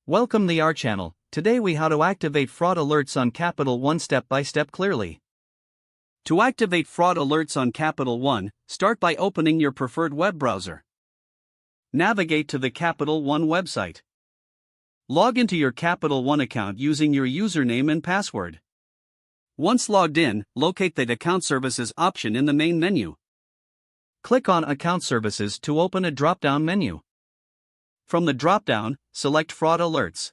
Welcome to our channel. Today we how to activate fraud alerts on Capital One step by step clearly. To activate fraud alerts on Capital One, start by opening your preferred web browser. Navigate to the Capital One website. Log into your Capital One account using your username and password. Once logged in, locate the Account Services option in the main menu. Click on Account Services to open a drop-down menu. From the drop-down, select Fraud Alerts.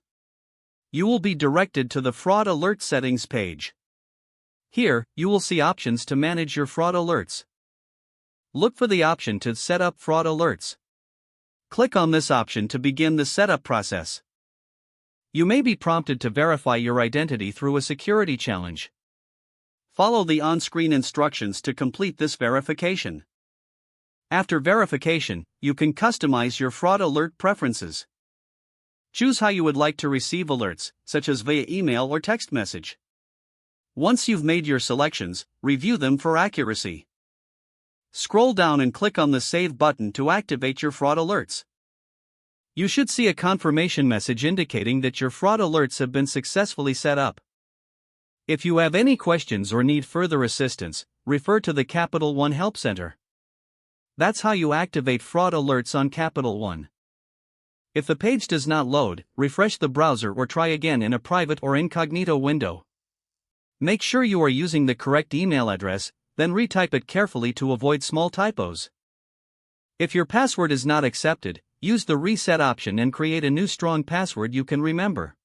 You will be directed to the Fraud Alert Settings page. Here, you will see options to manage your fraud alerts. Look for the option to set up fraud alerts. Click on this option to begin the setup process. You may be prompted to verify your identity through a security challenge. Follow the on-screen instructions to complete this verification. After verification, you can customize your fraud alert preferences. Choose how you would like to receive alerts, such as via email or text message. Once you've made your selections, review them for accuracy. Scroll down and click on the Save button to activate your fraud alerts. You should see a confirmation message indicating that your fraud alerts have been successfully set up. If you have any questions or need further assistance, refer to the Capital One Help Center. That's how you activate fraud alerts on Capital One. If the page does not load, refresh the browser or try again in a private or incognito window. Make sure you are using the correct email address, then retype it carefully to avoid small typos. If your password is not accepted, use the reset option and create a new strong password you can remember.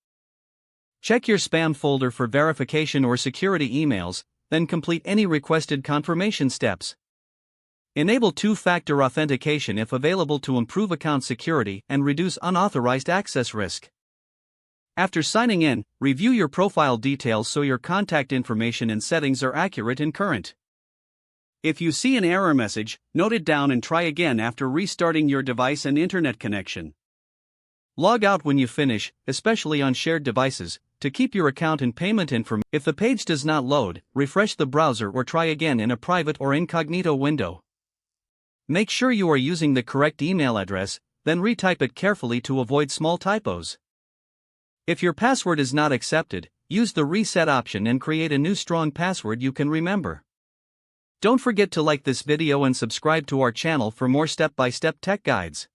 Check your spam folder for verification or security emails, then complete any requested confirmation steps. Enable two-factor authentication if available to improve account security and reduce unauthorized access risk. After signing in, review your profile details so your contact information and settings are accurate and current. If you see an error message, note it down and try again after restarting your device and internet connection. Log out when you finish, especially on shared devices, to keep your account and payment information. If the page does not load, refresh the browser or try again in a private or incognito window. Make sure you are using the correct email address, then retype it carefully to avoid small typos. If your password is not accepted, use the reset option and create a new strong password you can remember. Don't forget to like this video and subscribe to our channel for more step-by-step tech guides.